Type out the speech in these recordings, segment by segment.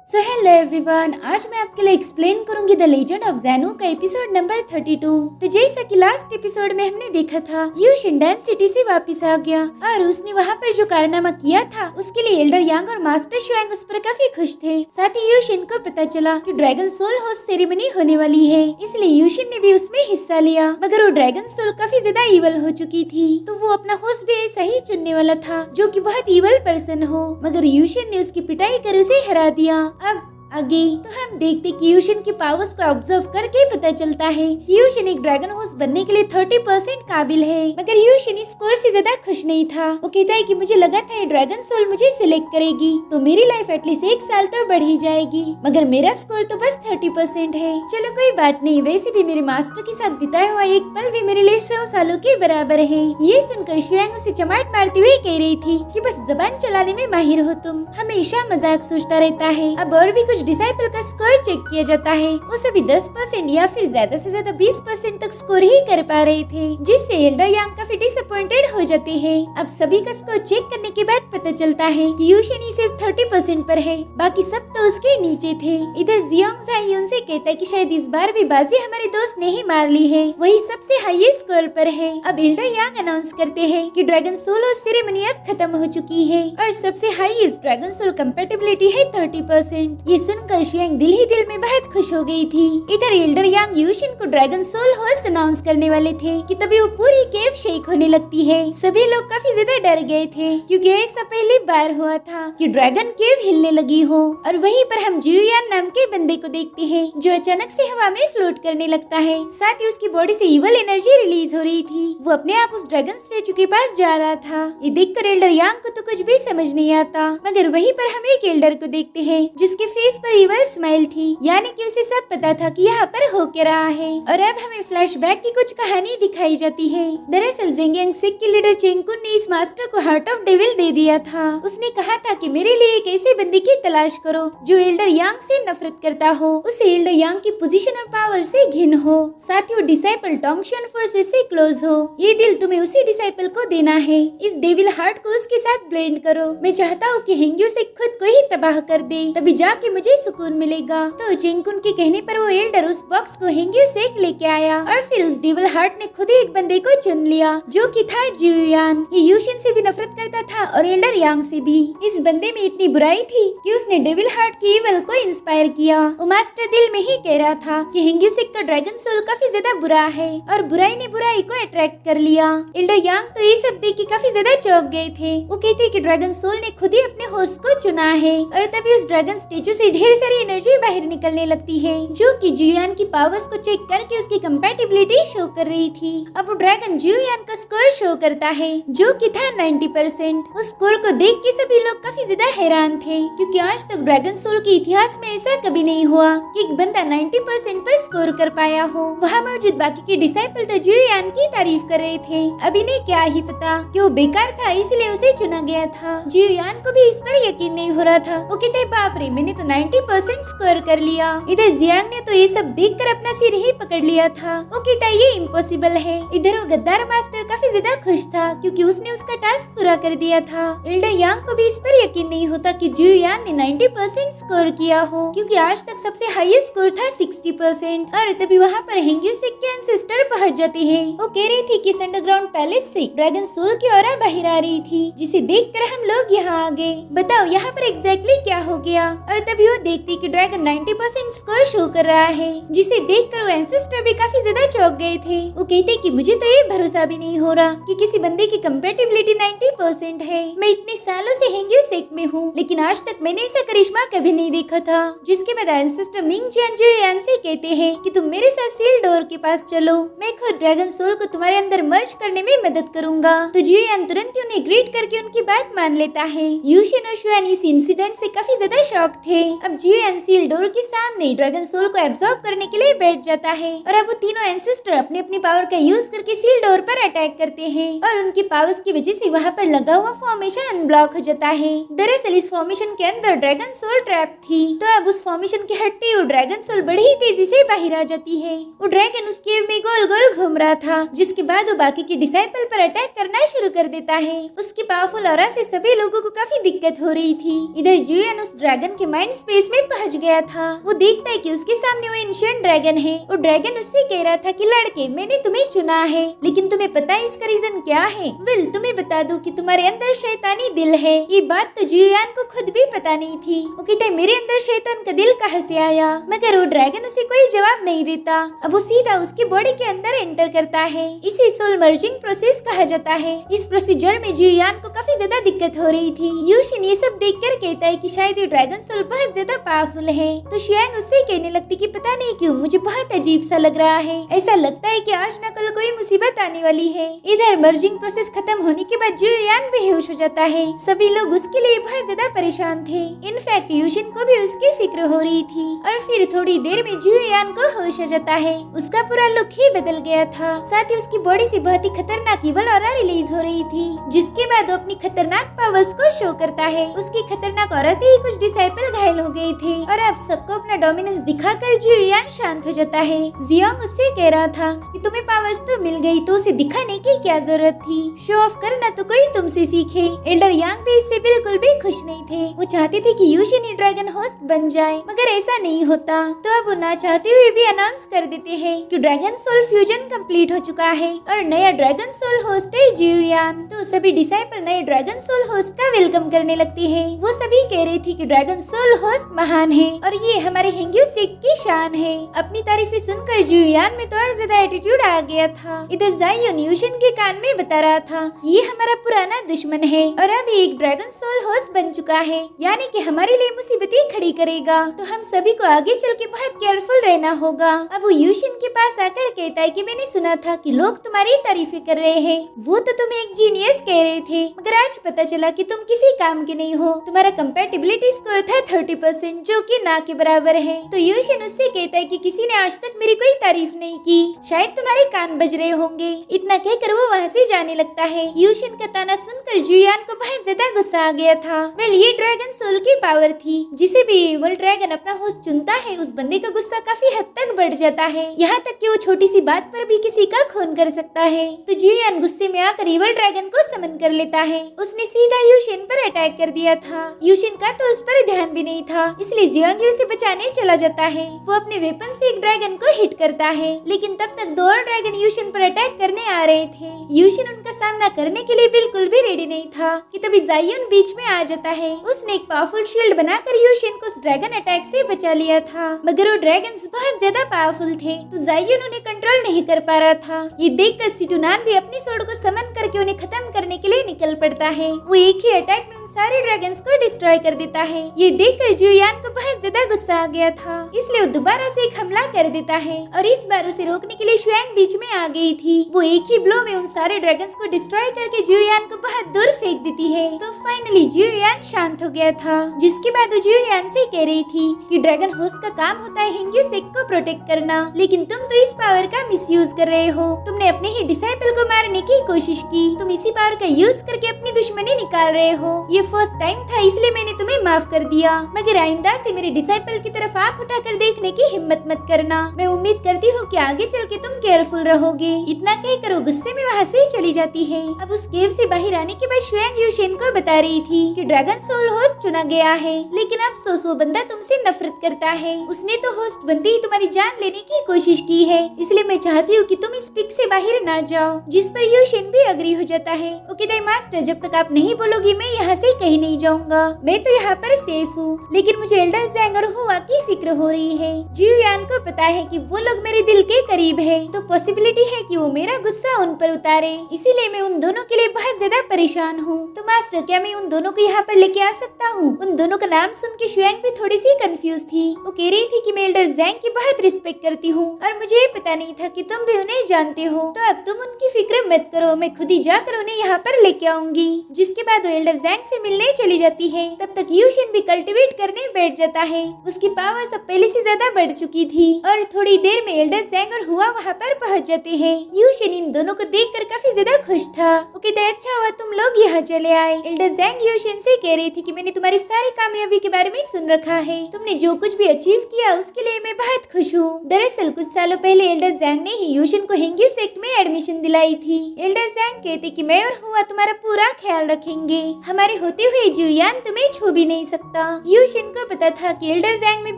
So hello everyone, आज मैं आपके लिए एक्सप्लेन करूंगी द लेजेंड ऑफ ज़ेनु का एपिसोड नंबर 32। तो जैसा कि लास्ट एपिसोड में हमने देखा था, यू शिनडेन सिटी से वापस आ गया और उसने वहाँ पर जो कारनामा किया था उसके लिए एल्डर यांग और मास्टर शुआंग उस पर काफी खुश थे। साथ ही यूशिन को पता चला कि ड्रैगन सोल होस्ट सेरेमनी होने वाली है, इसलिए यूशिन ने भी उसमें हिस्सा लिया। मगर वो ड्रैगन सोल काफी ज्यादा ईवल हो चुकी थी, तो वो अपना होस्ट भी ऐसा ही चुनने वाला था जो कि बहुत ईवल पर्सन हो। मगर यूशिन ने उसकी पिटाई कर उसे हरा दिया। अब आगे तो हम देखते कि यूशिन की पावर्स को ऑब्जर्व करके पता चलता है कि यूशिन एक ड्रैगन होस्ट बनने के लिए 30% काबिल है। मगर यूशिन इस स्कोर से ज्यादा खुश नहीं था। वो कहता है कि मुझे लगा था ये ड्रैगन सोल मुझे सिलेक्ट करेगी तो मेरी लाइफ एटलीस्ट 1 साल तो बढ़ ही जाएगी, मगर मेरा स्कोर तो बस 30% है। चलो कोई बात नहीं, वैसे भी मेरे मास्टर के साथ बिताया हुआ एक पल भी मेरे लिए 100 सालों के बराबर है। ये सुनकर शुआंग उसे चमाट मारते हुए कह रही थी कि बस जबान चलाने में माहिर हो तुम, हमेशा मजाक सोचता रहता है। अब और भी कुछ डिसाइपल का स्कोर चेक किया जाता है, वो सभी 10% या फिर ज्यादा से ज्यादा 20% तक स्कोर ही कर पा रहे थे, जिससे एल्डर यांग काफी डिसअपॉइंटेड हो जाते हैं। अब सभी का स्कोर चेक करने के बाद पता चलता है कि यूशिन ही सिर्फ 30% पर है, बाकी सब तो उसके नीचे थे। इधर जियोंग साहियुन से कहता है कि शायद इस बार भी बाजी हमारे दोस्त ने ही मार ली है, वही सबसे हाईएस्ट स्कोर पर है। अब एल्डर यांग अनाउंस करते हैं कि ड्रैगन सोल सेरेमनी अब खत्म हो चुकी है और सबसे हाईएस्ट ड्रैगन सोल कंपैटिबिलिटी है 30%। ये सुनकर शुआंग दिल ही दिल में बहुत खुश हो गई थी। इधर एल्डर यांग यूशिन को ड्रैगन सोल होस्ट अनाउंस करने वाले थे कि तभी वो पूरी केव शेक होने लगती है। सभी लोग काफी ज्यादा डर गए थे क्योंकि ऐसा पहली बार हुआ था कि ड्रैगन केव हिलने लगी हो। और वहीं पर हम जियुयान नाम के बंदे को देखते हैं जो अचानक से हवा में फ्लोट करने लगता है, साथ ही उसकी बॉडी से इवल एनर्जी रिलीज हो रही थी। वो अपने आप उस ड्रैगन स्टैचू के पास जा रहा था। ये देखकर एल्डर यांग को तो कुछ भी समझ नहीं आता, मगर वहीं पर हम एक एल्डर को देखते हैं जिसके फेस पर इवल स्माइल थी, यानी कि उसे सब पता था कि यहाँ पर हो क्या रहा है। और अब हमें फ्लैशबैक की कुछ कहानी दिखाई जाती है। दरअसल ज़ेंगियांग सिक के लीडर चेंगकुन ने इस मास्टर को हार्ट ऑफ डेविल दे दिया था। उसने कहा था कि मेरे लिए एक ऐसे बंदे की तलाश करो जो एल्डर यांग से नफरत करता हो, उसे एल्डर यांग की पोजीशन और पावर से घिन हो, साथ ही वो डिसाइपल टोंगशन फोर्सेस से क्लोज हो। ये दिल तुम्हें उसी डिसाइपल को देना है। इस डेविल हार्ट को उसके साथ ब्लेंड करो। मैं चाहता हूँ कि हेंग्यू से खुद को ही तबाह कर दे, तभी जाके मुझे सुकून मिलेगा। तो चेंगकुन के कहने पर वो एल्डर उस बॉक्स को हेंग्यू से लेके आया और फिर उस डेविल हार्ट ने खुद ही एक बंदे को चुन लिया जो कि था जियुयान। ये यूशिन से भी नफरत करता था और एल्डर यांग से भी। इस बंदे में इतनी बुराई थी कि उसने डेविल हार्ट की इवल को इंस्पायर किया। वो मास्टर दिल में ही कह रहा था कि हेंग्यू सिक का ड्रैगन सोल काफी ज्यादा बुरा है और बुराई ने बुराई को अट्रैक्ट कर लिया। एल्डर यांग तो ये सब देख के काफी ज्यादा चौंक गए थे। वो कहते कि ड्रैगन सोल ने खुद ही अपने होस्ट को चुना है। और तभी उस ड्रैगन स्टैचू से ढेर सारी एनर्जी बाहर निकलने लगती है जो कि जियुयान की पावर्स को चेक करके उसकी कंपैटिबिलिटी शो कर रही थी। अब वो ड्रैगन जियुयान का स्कोर शो करता है जो कि था 90%। उस स्कोर को देख के सभी लोग काफी ज्यादा हैरान थे क्योंकि आज तक ड्रैगन सोल के इतिहास में ऐसा कभी नहीं हुआ कि एक बंदा 90% पर स्कोर कर पाया हो। वहाँ मौजूद बाकी के डिसाइपल तो जियुयान की तारीफ कर रहे थे। अब इन्हें क्या ही पता कि वो बेकार था इसलिए उसे चुना गया था। जियुयान को भी इस पर यकीन नहीं हो रहा था। वो कहते बाप रे, मैंने तो 90% स्कोर कर लिया। इधर जियांग ने तो ये सब देखकर अपना सिर ही पकड़ लिया था। वो कहता ये इम्पॉसिबल है। इधर वो गद्दार मास्टर काफी ज्यादा खुश था क्योंकि उसने उसका टास्क पूरा कर दिया था। एल्डर यांग को भी इस पर यकीन नहीं होता कि जियुयान ने 90% स्कोर किया हो क्योंकि आज तक सबसे हाईएस्ट स्कोर था 60%। और तभी वहाँ पर हेंग्यू सिक के एंसेस्टर पहुँच जाते हैं। वो कह रही थी कि अंडरग्राउंड पैलेस से ड्रैगन सोल की ऑरा बाहर आ रही थी जिसे देखकर हम लोग यहाँ आ गए। बताओ यहाँ पर एग्जैक्टली क्या हो गया। और तभी वो देखती कि ड्रैगन 90% स्कोर शो कर रहा है जिसे देखकर वो एंसेस्टर भी काफी ज्यादा चौंक गए थे। वो कहते कि मुझे तो ये भरोसा भी नहीं हो रहा कि किसी बंदे की कंपैटिबिलिटी 90% है। मैं इतने सालों से हेंग्यू सेक में हूँ लेकिन आज तक मैंने ऐसा करिश्मा कभी नहीं देखा था। जिसके बाद एंसेस्टर मिंग जियान जियुयान से कहते हैं कि तुम मेरे साथ सील डोर के पास चलो, मैं खुद ड्रैगन सोल को तुम्हारे अंदर मर्ज करने में मदद करूंगा। तो जियुयान तुरंत ही उन्हें ग्रीट करके उनकी बात मान लेता है। यूशिन और शुआन इस इंसिडेंट से काफी ज्यादा शॉक थे। अब जियुयान सील डोर के सामने ड्रैगन सोल को एब्जॉर्ब करने के लिए बैठ जाता है और अब वो तीनों एंसेस्टर अपनी अपनी पावर का यूज करके सील डोर पर अटैक करते हैं और उनकी पावर्स की वजह से वहाँ पर लगा हुआ फॉर्मेशन अनब्लॉक हो जाता है। दरअसल इस फॉर्मेशन के अंदर ड्रैगन सोल ट्रैप थी, तो अब उस फॉर्मेशन के हटते हुए ड्रैगन सोल बड़ी ही तेजी से बाहर आ जाती है। वो ड्रैगन उस केव में गोल गोल घूम रहा था जिसके बाद वो बाकी के डिसाइपल पर अटैक करना शुरू कर देता है। उसकी पावरफुल ऑरा से सभी लोगों को काफी दिक्कत हो रही थी। इधर जियुयान उस ड्रैगन के माइंड स्पेस में पहुंच गया था। वो देखता है कि उसके सामने वो एंशिएंट ड्रैगन है। और ड्रैगन उससे कह रहा था कि लड़के, मैंने तुम्हें चुना है, लेकिन तुम्हें पता है इसका रीजन क्या है? वेल, तुम्हें बता दूं कि तुम्हारे अंदर शैतानी दिल है। ये बात तो जियोयान को खुद भी पता नहीं थी। वो कहता है मेरे अंदर शैतान का दिल कहाँ से आया? मगर वो ड्रैगन उसे कोई जवाब नहीं देता। अब वो सीधा उसकी बॉडी के अंदर एंटर करता है। इसे सोल मर्जिंग प्रोसेस कहा जाता है। इस प्रोसीजर में जियोयान को काफी ज्यादा दिक्कत हो रही थी। यूशिन ये सब देखकर कहता है कि शायद ये ड्रैगन सोल बहुत ज्यादा पावरफुल है। तो शियांग उससे कहने लगती कि पता नहीं क्यों मुझे बहुत अजीब सा लग रहा है। ऐसा लगता है कि आज न कल कोई मुसीबत आने वाली है। इधर मर्जिंग प्रोसेस खत्म होने के बाद जियोयान बेहोश हो जाता है। सभी लोग उसके लिए बहुत ज्यादा परेशान थे। इनफैक्ट यूशिन को भी उसकी फिक्र हो रही थी। और फिर थोड़ी देर में जियोयान को होश आ जाता है। उसका पूरा लुक ही बदल गया था। साथ ही उसकी बॉडी से बहुत ही खतरनाक इवल ऑरा रिलीज हो रही थी, जिसके बाद वो अपनी खतरनाक पावर्स को शो करता है। उसकी खतरनाक ऑरा से ही कुछ डिसाइपल घायल हो गए थे और अब सबको अपना डोमिनेंस दिखाकर जियोयान शांत हो जाता है। जियांग उससे कह रहा था कि तुम्हें पावर्स तो मिल गई, तो उसे दिखाने की क्या जरूरत थी? शो ऑफ करना तो कोई तुमसे सीखे। एल्डर यांग भी इससे बिल्कुल भी खुश नहीं थे। वो चाहते थे कि यूशिन ही ड्रैगन होस्ट बन जाए, मगर ऐसा नहीं होता। तो अब वो ना चाहते हुए भी अनाउंस कर देते हैं कि ड्रैगन सोल फ्यूजन कंप्लीट हो चुका है और नया ड्रैगन सोल होस्ट है जियोयान। तो सभी डिसाइपल नए ड्रैगन सोल होस्ट का वेलकम करने लगती है। वो सभी कह रही थी कि ड्रैगन सोल होस्ट महान है और ये हमारे हेंग्यू सेक्ट की शान है। अपनी तारीफें सुनकर जियोयान में तो और ज्यादा एटीट्यूड आ गया था। इधर जाइयोन यूशिन के कान में बता रहा था ये हमारा पुराना दुश्मन है और अब एक ड्रैगन सोल होस्ट बन चुका है, यानी कि हमारे लिए मुसीबतें खड़ी करेगा। तो हम सभी को आगे चल के बहुत केयरफुल रहना होगा। अब वो यूशिन के पास आकर कहता है कि मैंने सुना था कि लोग तुम्हारी तारीफें कर रहे हैं। वो तो तुम एक जीनियस कह रहे थे, मगर आज पता चला कि तुम किसी काम के नहीं हो। तुम्हारा कंपैटिबिलिटी स्कोर था 30%, जो कि ना के बराबर है। तो यूशिन उससे कहता है कि किसी ने आज तक मेरी कोई तारीफ नहीं की, शायद तुम्हारे कान बज रहे होंगे। इतना कहकर वो वहाँ से जाने लगता है। यूशिन का ताना सुनकर जियोयान को बहुत ज्यादा गुस्सा आ गया था। वेल, ये ड्रैगन सोल की पावर थी। जिसे भी एविल ड्रैगन अपना होस्ट चुनता है, उस बंदे का गुस्सा काफी हद तक बढ़ जाता है, यहाँ तक कि वो छोटी सी बात पर भी किसी का खून कर सकता है। तो जियोयान गुस्से में आकर एविल ड्रैगन को समन कर लेता है। उसने सीधा यूशिन पर अटैक कर दिया था। यूशिन का तो उस पर ध्यान भी नहीं था, इसलिए जियांग उसे बचाने चला जाता है। वो अपने वेपन से एक ड्रैगन को हिट करता है, लेकिन तब तक दो और ड्रैगन यूशिन पर अटैक करने आ रहे थे। यूशिन उनका सामना करने के लिए बिल्कुल भी रेडी नहीं था कि तभी जाइयोन बीच में आ जाता है। उसने एक पावरफुल शील्ड बनाकर यूशिन को उस ड्रैगन अटैक से बचा लिया था, मगर वो ड्रैगन्स बहुत ज्यादा पावरफुल थे, तो जाइयोन उन्हें कंट्रोल नहीं कर पा रहा था। ये देखकर सिटुनान भी अपनी स्वॉर्ड को समन करके उन्हें खत्म करने के लिए निकल पड़ता है। वो एक ही अटैक में सारे ड्रैगन्स को डिस्ट्रॉय कर देता है। ये देखकर जियोयान को बहुत ज्यादा गुस्सा आ गया था, इसलिए वो दोबारा से एक हमला कर देता है और इस बार उसे रोकने के लिए शियांग बीच में आ गई थी। वो एक ही ब्लो में उन सारे ड्रैगन्स को डिस्ट्रॉय करके जियोयान को बहुत दूर फेंक देती है। तो फाइनली जियोयान शांत हो गया था, जिसके बाद वो जियोयान से कह रही थी कि ड्रैगन होस्ट का काम होता है हेंग्यू सेक्ट को प्रोटेक्ट करना, लेकिन तुम तो इस पावर का मिसयूज कर रहे हो। तुमने अपने ही डिसाइपल को मारने की कोशिश की, तुम इसी पावर का यूज करके अपनी दुश्मनी निकाल रहे हो। ये फर्स्ट टाइम था, इसलिए मैंने तुम्हें माफ कर दिया, मगर आइंदा से मेरे डिसाइपल की तरफ आंख उठाकर देखने की हिम्मत मत करना। मैं उम्मीद करती हूँ कि आगे चल के तुम केयरफुल रहोगे। इतना कहकर वो गुस्से में वहाँ से चली जाती है। अब उस केव से बाहर आने के बाद शियांग यूशिन को बता रही थी कि ड्रैगन सोल होस्ट चुना गया है, लेकिन अब वो बंदा तुमसे नफरत करता है। उसने तो होस्ट बनते ही तुम्हारी जान लेने की कोशिश की है, इसलिए मैं चाहती हूँ कि तुम इस पिक से बाहर ना जाओ। जिस पर यूशिन भी अग्री हो जाता है। वो कहता है मास्टर, जब तक आप नहीं बोलोगी मैं यहाँ से कहीं नहीं जाऊंगा। मैं तो यहाँ पर सेफ हूँ, लेकिन मुझे एल्डर ज़ैंग और हुआ की फिक्र हो रही है। जियोयान को पता है कि वो लोग मेरे दिल के करीब है, तो पॉसिबिलिटी है कि वो मेरा गुस्सा उन पर उतारे, इसीलिए मैं उन दोनों के लिए बहुत ज्यादा परेशान हूँ। तो मास्टर, क्या मैं उन दोनों को यहाँ पर लेके आ सकता हूँ? उन दोनों का नाम सुन के शियांग भी थोड़ी सी कंफ्यूज थी। वो कह रही थी कि मैं एल्डर ज़ैंग की बहुत रिस्पेक्ट करती हूँ और मुझे ये पता नहीं था कि तुम भी उन्हें जानते हो। तो अब तुम उनकी फिक्र मत करो, मैं खुद ही जाकर उन्हें यहाँ पर लेके आऊंगी। जिसके बाद वो एल्डर ज़ैंग से मिलने चली जाती है। तब तक यूशिन भी कल्टिवेट करने बैठ जाता है। उसकी पावर सब पहले से ज्यादा बढ़ चुकी थी और थोड़ी देर में एल्डर ज़ैंग और हुआ वहाँ पर पहुँच जाते हैं। यूशिन इन दोनों को देखकर काफी ज्यादा खुश था। वो कहता है अच्छा हुआ तुम लोग यहाँ चले आए। एल्डर ज़ैंग यूशिन से कह रही थी कि मैंने तुम्हारी सारी कामयाबी के बारे में सुन रखा है, तुमने जो कुछ भी अचीव किया उसके लिए मैं बहुत खुश हूँ। दरअसल कुछ सालों पहले एल्डर ज़ैंग ने ही यूशिन को हेंग्यू सेक्ट में एडमिशन दिलाई थी। एल्डर ज़ैंग कहते कि मैं और हुआ तुम्हारा पूरा ख्याल रखेंगे, हमारे होते हुए जियोयान तुम्हें छू भी नहीं सकता। यूशिन यूशिन को पता था कि एल्डर ज़ैंग में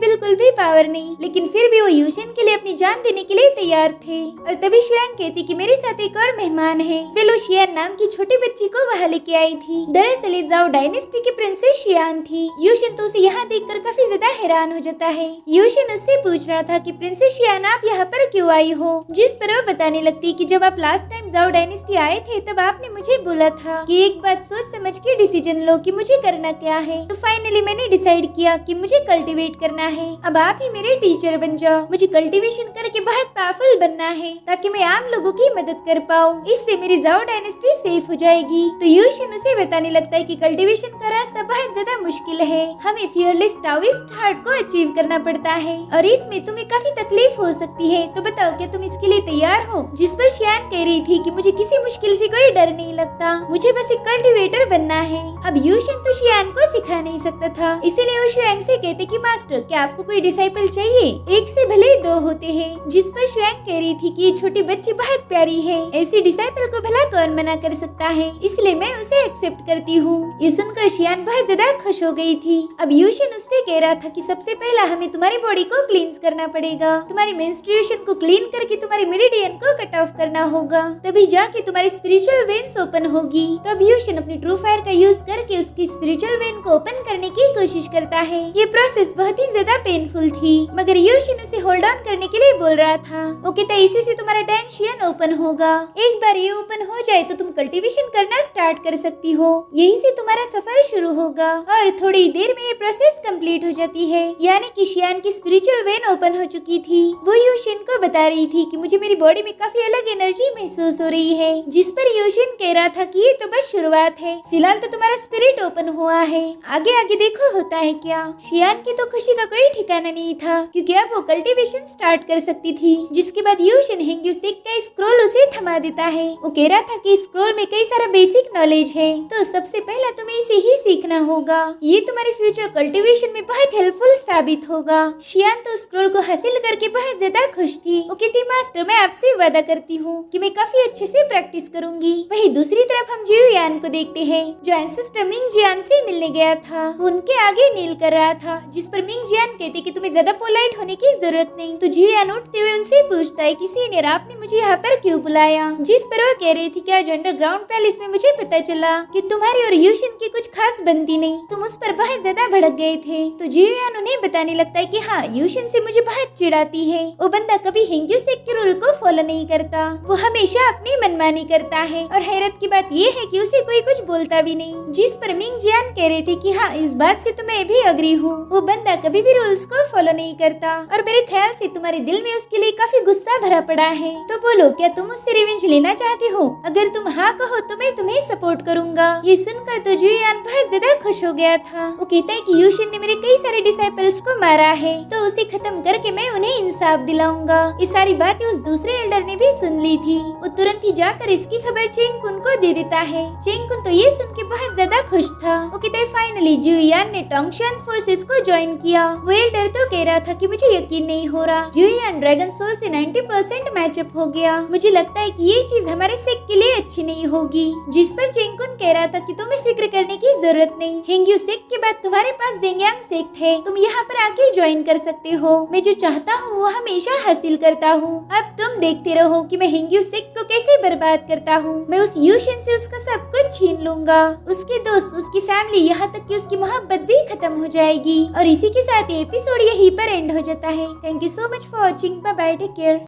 बिल्कुल भी पावर नहीं, लेकिन फिर भी वो यूशिन के लिए अपनी जान देने के लिए तैयार थे। और तभी शुयांग कहती कि मेरे साथ एक और मेहमान है। वे लो शियान नाम की छोटी बच्ची को वहाँ लेके आई थी। दरअसल ये ज़ाओ डायनेस्टी की प्रिंसेस शियान थी। यूशिन तो उसे यहाँ देखकर काफी ज्यादा हैरान हो जाता है। यूशिन उससे पूछ रहा था कि प्रिंसेस शियान आप यहाँ पर क्यों आई हो, जिस पर वो बताने लगती कि जब आप लास्ट टाइम ज़ाओ डायनेस्टी आए थे तब आपने मुझे बोला था कि एक बात सोच समझ के डिसीजन लो कि मुझे करना क्या है। तो फाइनली मैंने डिसाइड किया कि मुझे कल्टीवेट करना है। अब आप ही मेरे टीचर बन जाओ। मुझे कल्टीवेशन करके बहुत पावरफुल बनना है ताकि मैं आम लोगों की मदद कर पाऊँ। इससे मेरी ज़ाओ डायनेस्टी सेफ हो जाएगी। तो यूशिन उसे बताने लगता है कि कल्टीवेशन का रास्ता बहुत ज्यादा मुश्किल है। हमें फियरलेस टाओइस्ट हार्ट को अचीव करना पड़ता है और इसमें तुम्हें काफी तकलीफ हो सकती है। तो बताओ क्या तुम इसके लिए तैयार हो? जिस पर शियान कह रही थी कि मुझे किसी मुश्किल से कोई डर नहीं लगता, मुझे बस एक कल्टीवेटर बनना है। अब यूशिन तो शियान को सिखा नहीं सकता था, इसीलिए वो शुयांग से कहते कि मास्टर क्या आपको कोई डिसाइपल चाहिए? एक से भले दो होते हैं। जिस पर शुयांग कह रही थी कि ये छोटी बच्ची बहुत प्यारी है, ऐसी डिसाइपल को भला कौन मना कर सकता है, इसलिए मैं उसे एक्सेप्ट करती हूँ। ये सुनकर शियान बहुत ज्यादा खुश हो गई थी। अब यूशिन उससे कह रहा था कि सबसे पहला हमें तुम्हारी बॉडी को क्लींस करना पड़ेगा। तुम्हारी मेंस्ट्रुएशन को क्लीन करके तुम्हारे मेरिडियन को कट ऑफ करना होगा, तभी जाके तुम्हारी स्पिरिचुअल वेन्स ओपन होगी। तो अब यूशिन अपनी ट्रू फायर का यूज करके उसकी स्पिरिचुअल वेन को ओपन करने की कोशिश करता है। ये प्रोसेस बहुत ही ज्यादा पेनफुल थी, मगर यूशिन उसे होल्ड ऑन करने के लिए बोल रहा था। वो कहता है इसी से तुम्हारा टेंशियन ओपन होगा। एक बार ये ओपन हो जाए तो तुम कल्टीवेशन करना स्टार्ट कर सकती हो। यही से तुम्हारा सफर शुरू होगा। और थोड़ी देर में ये प्रोसेस कंप्लीट हो जाती है, यानी कि शियान की स्पिरिचुअल वेन ओपन हो चुकी थी। वो यूशिन को बता रही थी कि मुझे मेरी बॉडी में काफी अलग एनर्जी महसूस हो रही है। जिस पर यूशिन कह रहा था कि ये तो बस शुरुआत है, फिलहाल तो तुम्हारा स्पिरिट ओपन हुआ है, आगे आगे देखो होता है क्या। शियान की तो खुशी का कोई ठिकाना नहीं था, क्योंकि अब वो कल्टीवेशन स्टार्ट कर सकती थी। जिसके बाद यूशिन हेंग्यू सिक का स्क्रोल उसे थमा देता है। वो कह रहा था कि स्क्रोल में कई सारा बेसिक नॉलेज है, तो सबसे पहला तुम्हें इसे ही सीखना होगा। ये तुम्हारे फ्यूचर कल्टीवेशन में बहुत हेल्पफुल साबित होगा। शियान तो स्क्रोल को हासिल करके बहुत ज्यादा खुश थी। वो कहती मास्टर मैं आपसे वादा करती हूँ कि मैं काफी अच्छे से प्रैक्टिस करूंगी। वही दूसरी तरफ हम जियुयान को देखते हैं, जो एंसेस्टर मिंग जियान से मिलने गया था। उनके आगे नील कर रहा था, जिस पर मिंग जियान कहते कि तुम्हें ज्यादा पोलाइट होने की जरूरत नहीं। तो जियुयान उठते हुए उनसे पूछता है कि सीनियर आपने मुझे यहाँ पर क्यों बुलाया? जिस पर वो कह रही थी कि आज अंडरग्राउंड पैलेस में मुझे पता चला कि तुम्हारी और यूशिन की कुछ खास बनती नहीं, तुम उस पर बहुत ज्यादा भड़क गए थे। तो जियुयान उन्हें बताने लगता है कि हाँ यूशिन से मुझे बहुत चिढ़ाती है। वो बंदा कभी हेंग्यू सेक के रूल को फॉलो नहीं करता, वो हमेशा अपनी मनमानी करता है। और हैरत की बात ये है कि उसे कोई कुछ बोलता भी नहीं। जिस पर मिंग जियान कह रहे थे कि हाँ इस बात से तो मैं भी अग्री हूँ, वो बंदा कभी भी रूल्स को फॉलो नहीं करता और मेरे ख्याल से तुम्हारे दिल में उसके लिए काफी गुस्सा भरा पड़ा है। तो बोलो क्या तुम उससे रिवेंज लेना चाहते हो? अगर तुम हाँ कहो तो मैं तुम्हें सपोर्ट करूंगा। ये सुनकर तो जियुयान बहुत ज्यादा खुश हो गया था। वो कहता है कि यूशिन ने मेरे कई सारे डिसाइपल्स को मारा है, तो उसे खत्म करके मैं उन्हें इंसाफ दिलाऊंगा। ये सारी बातें उस दूसरे एल्डर ने भी सुन ली थी। वो तुरंत ही जाकर इसकी खबर चेंग कुन को दे देता है। चेंग कुन तो ये सुन के बहुत ज्यादा खुश था। वो कहता है फाइनली जियुयान ने टोंगशियान फोर्सेस को ज्वाइन किया। वो एल्डर तो कह रहा था कि मुझे यकीन नहीं हो रहा, जियुयान ड्रैगन सोल से 90% मैचअप हो गया। मुझे लगता है कि ये चीज हमारे सेक्ट के लिए अच्छी नहीं होगी। जिस पर चेंग कुन कह रहा था कि तुम्हें फिक्र करने की जरूरत नहीं, हेंग्यू सेक्ट के बाद तुम्हारे पास ज़ेंगियांग सेक्ट है, तुम यहाँ पर आके ज्वाइन कर सकते हो। मैं जो चाहता हूँ वो हमेशा हासिल करता हूँ। अब तुम देखते रहो कि मैं हेंग्यू सेक्ट को कैसे बर्बाद करता हूँ। मैं उस यूशिन से उसका सब कुछ छीन लूंगा, उसके दोस्त, उसकी फैमिली, यहाँ तक कि उसकी मोहब्बत भी खत्म हो जाएगी। और इसी के साथ एपिसोड यहीं पर एंड हो जाता है। Thank you so much for watching. Bye bye, take care.